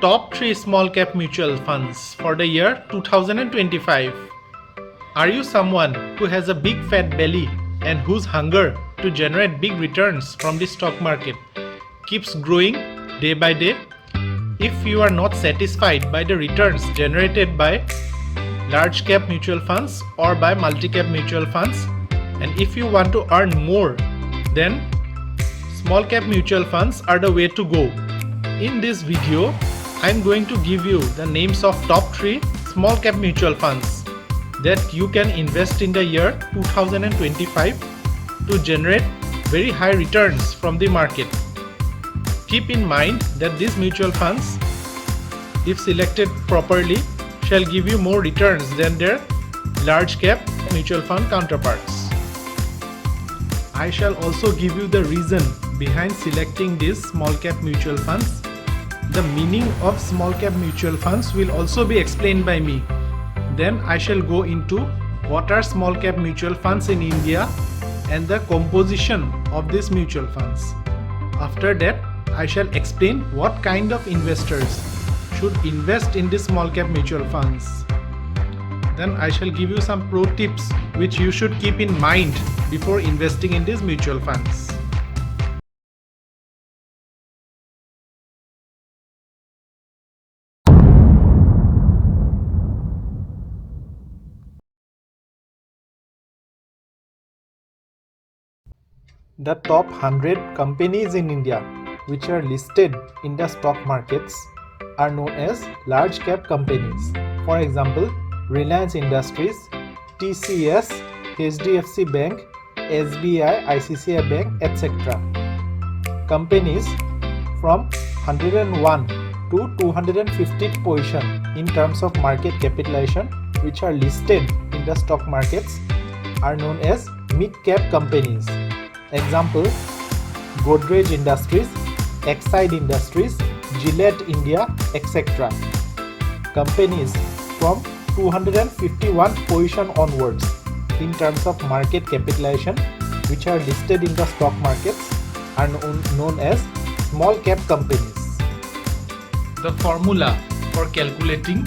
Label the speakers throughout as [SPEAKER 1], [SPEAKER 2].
[SPEAKER 1] top 3 small cap mutual funds for the year 2025. Are you someone who has a big fat belly and whose hunger to generate big returns from the stock market keeps growing day by day? If you are not satisfied by the returns generated by large cap mutual funds or by multi-cap mutual funds, and if you want to earn more, then small cap mutual funds are the way to go. In this video, I am going to give you the names of top 3 small cap mutual funds that you can invest in the year 2025 to generate very high returns from the market. Keep in mind that these mutual funds, if selected properly, shall give you more returns than their large cap mutual fund counterparts. I shall also give you the reason behind selecting these small cap mutual funds. The meaning of small cap mutual funds will also be explained by me. Then I shall go into what are small cap mutual funds in India and the composition of these mutual funds. After that, I shall explain what kind of investors should invest in these small cap mutual funds. Then I shall give you some pro tips which you should keep in mind before investing in these mutual funds. The top 100 companies in India which are listed in the stock markets are known as large cap companies. For example, Reliance Industries, TCS, HDFC Bank, SBI, ICICI Bank, etc. Companies from 101 to 250th position in terms of market capitalization which are listed in the stock markets are known as mid-cap companies. Example, Godrej Industries, Exide Industries, Gillette India, etc. Companies from 251 position onwards in terms of market capitalization which are listed in the stock markets are known as small cap companies. The formula for calculating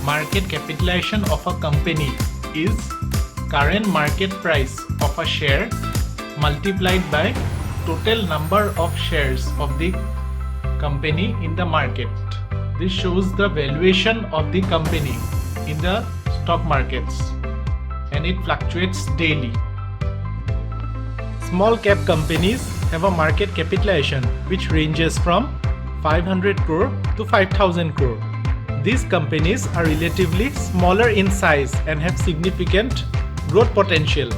[SPEAKER 1] market capitalization of a company is current market price of a share multiplied by total number of shares of the company in the market. This shows the valuation of the company in the stock markets and it fluctuates daily. Small cap companies have a market capitalization which ranges from 500 crore to 5000 crore. These companies are relatively smaller in size and have significant growth potential.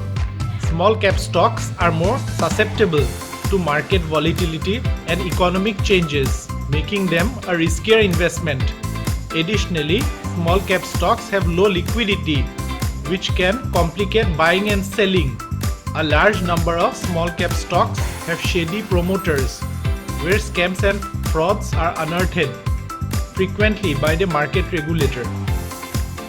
[SPEAKER 1] Small cap stocks are more susceptible to market volatility and economic changes, making them a riskier investment. Additionally, small cap stocks have low liquidity, which can complicate buying and selling. A large number of small cap stocks have shady promoters, where scams and frauds are unearthed frequently by the market regulator.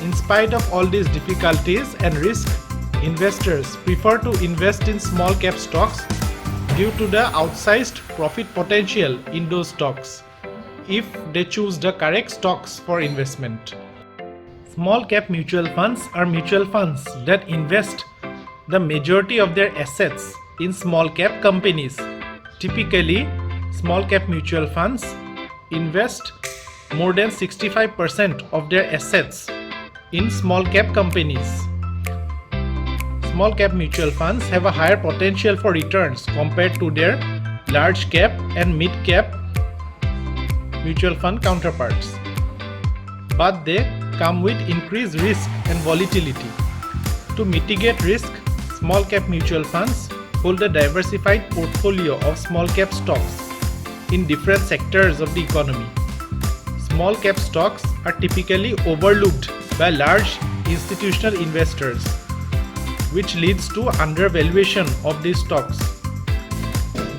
[SPEAKER 1] In spite of all these difficulties and risks, investors prefer to invest in small cap stocks due to the outsized profit potential in those stocks if they choose the correct stocks for investment. Small cap mutual funds are mutual funds that invest the majority of their assets in small cap companies. Typically, small cap mutual funds invest more than 65% of their assets in small cap companies. Small cap mutual funds have a higher potential for returns compared to their large cap and mid cap mutual fund counterparts, but they come with increased risk and volatility. To mitigate risk, small cap mutual funds hold a diversified portfolio of small cap stocks in different sectors of the economy. Small cap stocks are typically overlooked by large institutional investors, which leads to undervaluation of these stocks.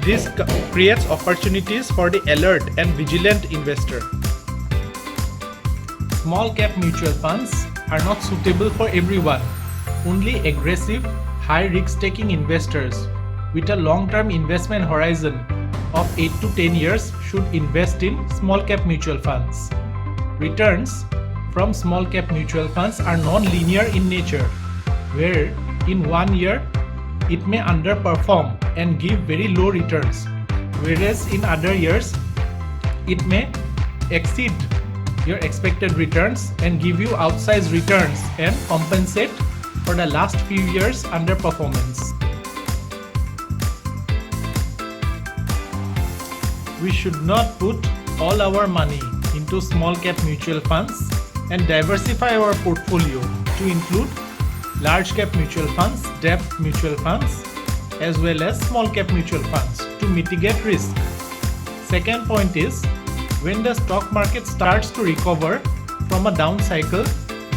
[SPEAKER 1] This creates opportunities for the alert and vigilant investor. Small cap mutual funds are not suitable for everyone. Only aggressive, high risk-taking investors with a long-term investment horizon of 8 to 10 years should invest in small cap mutual funds. Returns from small cap mutual funds are non-linear in nature, where in 1 year it may underperform and give very low returns, whereas in other years it may exceed your expected returns and give you outsized returns and compensate for the last few years underperformance. We should not put all our money into small cap mutual funds and diversify our portfolio to include large cap mutual funds, debt mutual funds, as well as small cap mutual funds to mitigate risk. Second point is, when the stock market starts to recover from a down cycle,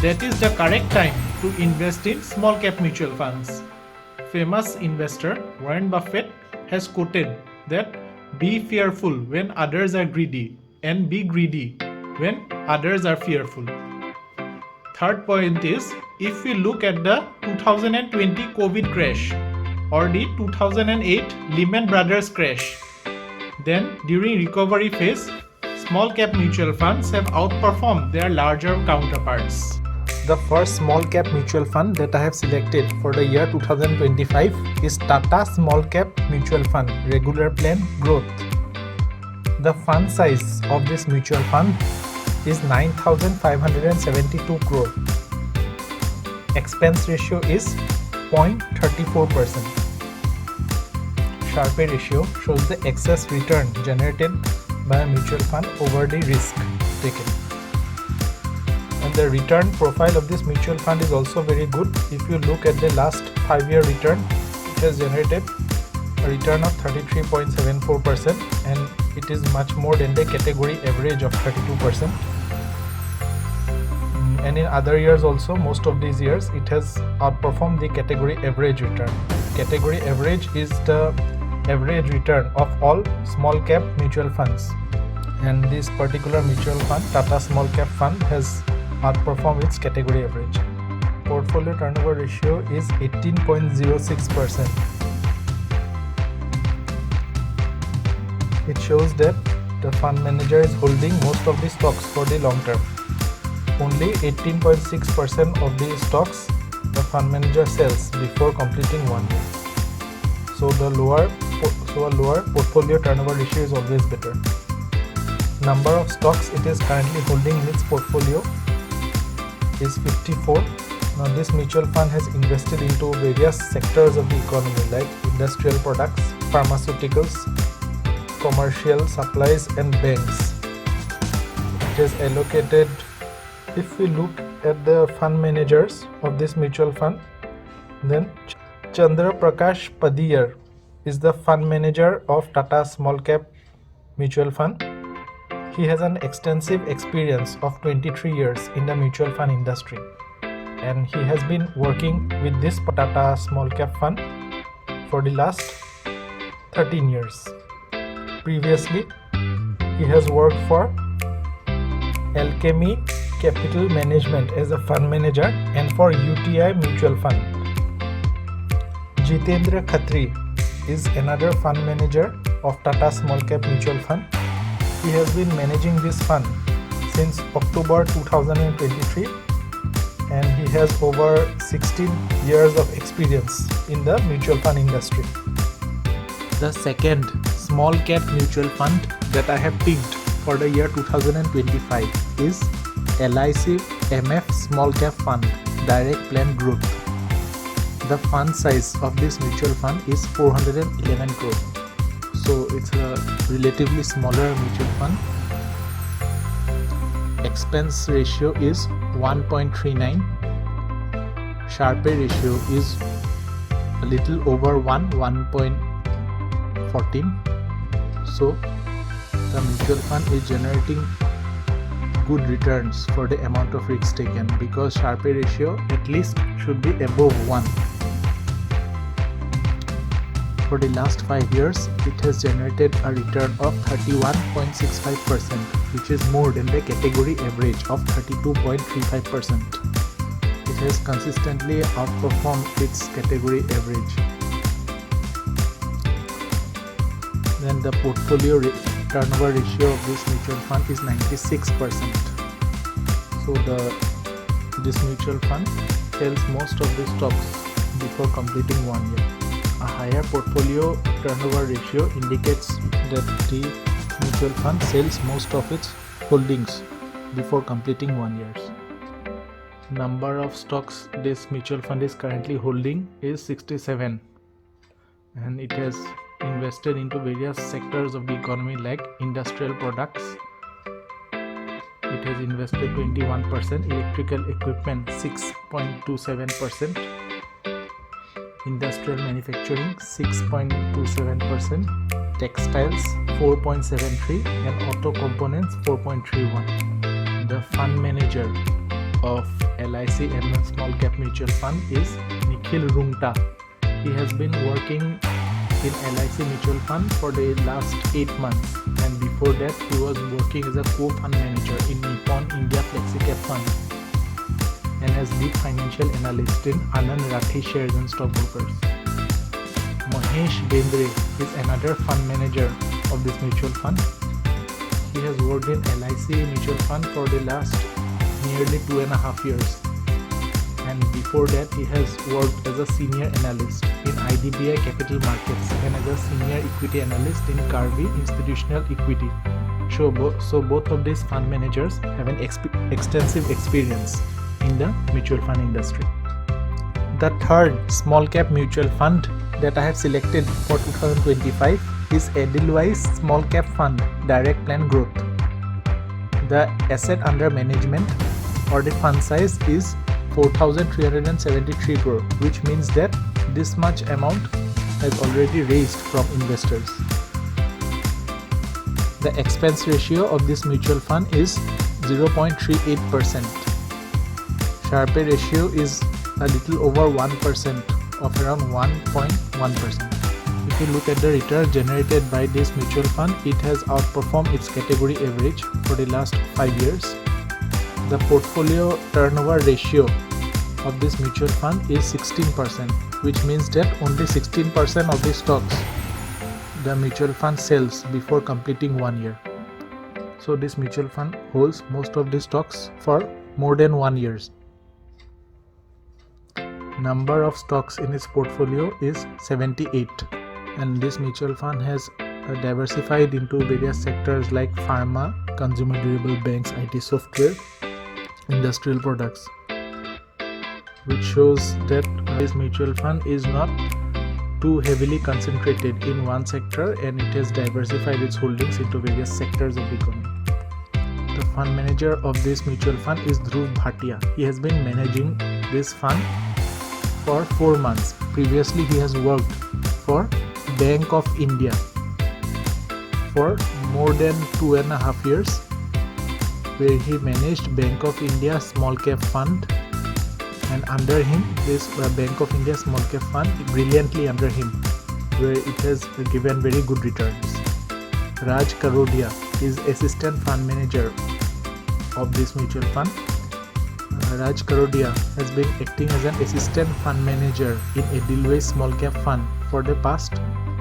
[SPEAKER 1] that is the correct time to invest in small cap mutual funds. Famous investor Warren Buffett has quoted that be fearful when others are greedy and be greedy when others are fearful. Third point is, if we look at the 2020 COVID crash or the 2008 Lehman Brothers crash, then during recovery phase, small cap mutual funds have outperformed their larger counterparts. The first small cap mutual fund that I have selected for the year 2025 is Tata Small Cap Mutual Fund Regular Plan Growth. The fund size of this mutual fund is 9,572 crore. Expense ratio is 0.34%. Sharpe ratio shows the excess return generated by a mutual fund over the risk taken. And the return profile of this mutual fund is also very good. If you look at the last 5-year return, it has generated a return of 33.74%, and it is much more than the category average of 32%. And in other years also, most of these years, it has outperformed the category average return. Category average is the average return of all small cap mutual funds, and this particular mutual fund, Tata Small Cap Fund, has outperformed its category average. Portfolio turnover ratio is 18.06%. It shows that the fund manager is holding most of the stocks for the long term. Only 18.6% of the stocks the fund manager sells before completing 1 year. So a lower portfolio turnover ratio is always better. Number of stocks it is currently holding in its portfolio is 54. Now this mutual fund has invested into various sectors of the economy like industrial products, pharmaceuticals, commercial supplies and banks. It is allocated. If we look at the fund managers of this mutual fund, then Chandra Prakash Padiyar is the fund manager of Tata Small Cap Mutual Fund. He has an extensive experience of 23 years in the mutual fund industry, and he has been working with this Tata Small Cap Fund for the last 13 years. Previously, he has worked for Alchemy Capital Management as a fund manager and for UTI Mutual Fund. Jitendra Khatri is another fund manager of Tata Small Cap Mutual Fund. He has been managing this fund since October 2023, and he has over 16 years of experience in the mutual fund industry. The second small cap mutual fund that I have picked for the year 2025 is LIC MF Small Cap Fund Direct Plan Growth. The fund size of this mutual fund is 411 crore. So it's a relatively smaller mutual fund. Expense ratio is 1.39. Sharpe ratio is a little over 1.14. So the mutual fund is generating good returns for the amount of risk taken, because Sharpe ratio at least should be above 1. For the last 5 years, it has generated a return of 31.65%, which is more than the category average of 32.35%. It has consistently outperformed its category average. Then the portfolio turnover ratio of this mutual fund is 96%. So this mutual fund sells most of the stocks before completing 1 year. A higher portfolio turnover ratio indicates that the mutual fund sells most of its holdings before completing 1 year. Number of stocks this mutual fund is currently holding is 67, and it has invested into various sectors of the economy like industrial products. It has invested 21%, electrical equipment 6.27%, industrial manufacturing 6.27%, textiles 4.73%, and auto components 4.31%. The fund manager of LIC and Small Cap Mutual Fund is Nikhil Rungta. He has been working in LIC Mutual Fund for the last 8 months, and before that he was working as a co-fund manager in Nippon India Flexicap Fund and as lead financial analyst in Anand Rathi Shares and Stockbrokers. Mahesh Bendre is another fund manager of this mutual fund. He has worked in LIC Mutual Fund for the last nearly 2.5 years, and before that he has worked as a senior analyst in IDBI Capital Markets and as a senior equity analyst in Carvey Institutional Equity. So both of these fund managers have an extensive experience in the mutual fund industry. The third small cap mutual fund that I have selected for 2025 is Edelweiss Small Cap Fund Direct Plan Growth. The asset under management or the fund size is 4,373 crore, which means that this much amount has already raised from investors. The expense ratio of this mutual fund is 0.38%. Sharpe ratio is a little over 1% of around 1.1%. If you look at the return generated by this mutual fund, it has outperformed its category average for the last 5 years. The portfolio turnover ratio of this mutual fund is 16%, which means that only 16% of the stocks the mutual fund sells before completing 1 year. So this mutual fund holds most of the stocks for more than 1 year. Number of stocks in its portfolio is 78, and this mutual fund has diversified into various sectors like pharma, consumer durable banks, IT software, industrial products, which shows that this mutual fund is not too heavily concentrated in one sector, and it has diversified its holdings into various sectors of the economy. The fund manager of this mutual fund is Dhruv Bhatia. He has been managing this fund for 4 months. Previously he has worked for Bank of India for more than 2.5 years, where he managed Bank of India Small Cap Fund, and under him this Bank of India Small Cap Fund brilliantly under him, where it has given very good returns. Raj Karodia is assistant fund manager of this mutual fund. Raj Karodia has been acting as an assistant fund manager in Edelweiss Small Cap Fund for the past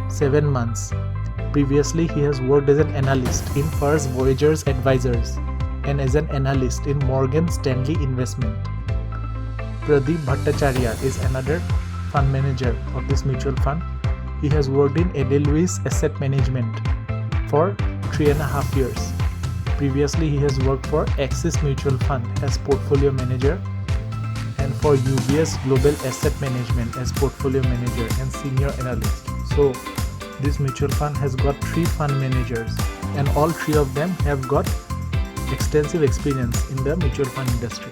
[SPEAKER 1] 7 months. Previously he has worked as an analyst in First Voyagers Advisors and as an analyst in Morgan Stanley Investment. Pradeep Bhattacharya is another fund manager of this mutual fund. He has worked in Edelweiss Asset Management for 3.5 years. Previously he has worked for Axis Mutual Fund as portfolio manager and for UBS Global Asset Management as portfolio manager and senior analyst. So this mutual fund has got 3 fund managers, and all 3 of them have got extensive experience in the mutual fund industry.